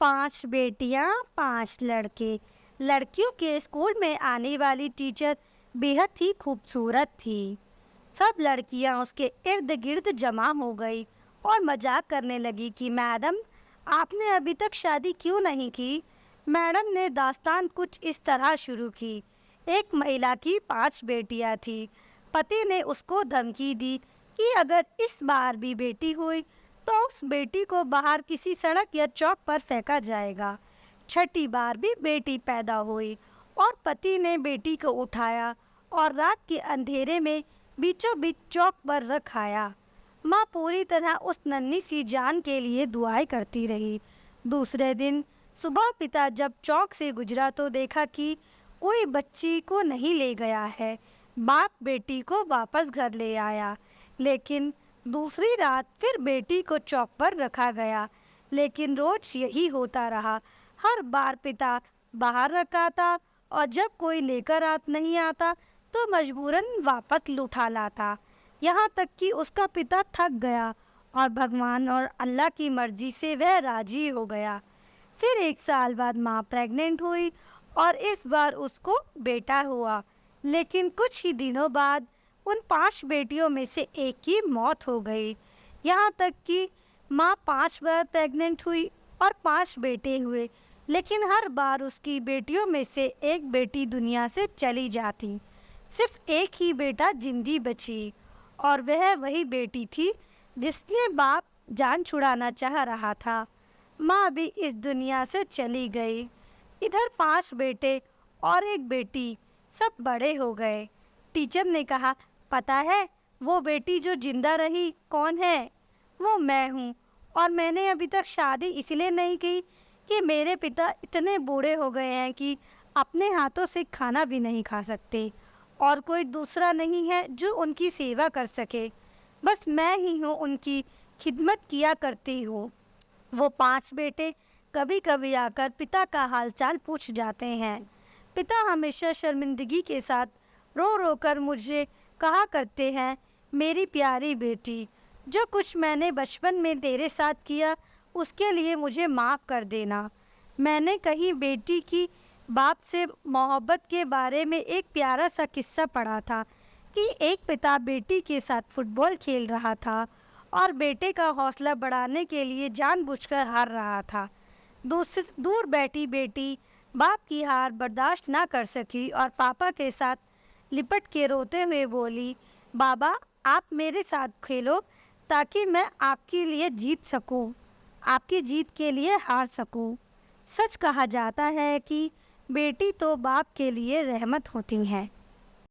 5 बेटियां 5 लड़के। लड़कियों के स्कूल में आने वाली टीचर बेहद ही खूबसूरत थी। सब लड़कियां उसके इर्द गिर्द जमा हो गई और मजाक करने लगी कि मैडम, आपने अभी तक शादी क्यों नहीं की। मैडम ने दास्तान कुछ इस तरह शुरू की। एक महिला की 5 बेटियां थी। पति ने उसको धमकी दी कि अगर इस बार भी बेटी हुई तो उस बेटी को बाहर किसी सड़क या चौक पर फेंका जाएगा। छठी बार भी बेटी पैदा हुई और पति ने बेटी को उठाया और रात के अंधेरे में बीचों बीच चौक पर रखाया। माँ पूरी तरह उस नन्ही सी जान के लिए दुआएं करती रही। दूसरे दिन सुबह पिता जब चौक से गुजरा तो देखा कि कोई बच्ची को नहीं ले गया है। बाप बेटी को वापस घर ले आया, लेकिन दूसरी रात फिर बेटी को चौक पर रखा गया। लेकिन रोज यही होता रहा। हर बार पिता बाहर रखाता और जब कोई लेकर नहीं आता तो मजबूरन वापस उठा लाता। यहाँ तक कि उसका पिता थक गया और भगवान और अल्लाह की मर्जी से वह राजी हो गया। फिर 1 साल बाद माँ प्रेग्नेंट हुई और इस बार उसको बेटा हुआ। लेकिन कुछ ही दिनों बाद उन 5 बेटियों में से एक की मौत हो गई। यहाँ तक कि माँ 5 बार प्रेग्नेंट हुई और 5 बेटे हुए, लेकिन हर बार उसकी बेटियों में से एक बेटी दुनिया से चली जाती। सिर्फ एक ही बेटा जिंदी बची और वह वही बेटी थी जिसने बाप जान छुड़ाना चाह रहा था। माँ भी इस दुनिया से चली गई। इधर 5 बेटे और एक बेटी, सब बड़े हो गए। टीचर ने कहा, पता है वो बेटी जो जिंदा रही कौन है? वो मैं हूँ। और मैंने अभी तक शादी इसलिए नहीं की कि मेरे पिता इतने बूढ़े हो गए हैं कि अपने हाथों से खाना भी नहीं खा सकते और कोई दूसरा नहीं है जो उनकी सेवा कर सके। बस मैं ही हूँ, उनकी खिदमत किया करती हूँ। वो 5 बेटे कभी कभी आकर पिता का हालचाल पूछ जाते हैं। पिता हमेशा शर्मिंदगी के साथ रो रो कर मुझे कहा करते हैं, मेरी प्यारी बेटी, जो कुछ मैंने बचपन में तेरे साथ किया उसके लिए मुझे माफ़ कर देना। मैंने कहीं बेटी की बाप से मोहब्बत के बारे में एक प्यारा सा किस्सा पढ़ा था कि एक पिता बेटी के साथ फुटबॉल खेल रहा था और बेटे का हौसला बढ़ाने के लिए जानबूझकर हार रहा था। दूर बैठी बेटी बाप की हार बर्दाश्त ना कर सकी और पापा के साथ लिपट के रोते हुए बोली, बाबा आप मेरे साथ खेलो ताकि मैं आपके लिए जीत सकूं, आपकी जीत के लिए हार सकूं। सच कहा जाता है कि बेटी तो बाप के लिए रहमत होती है।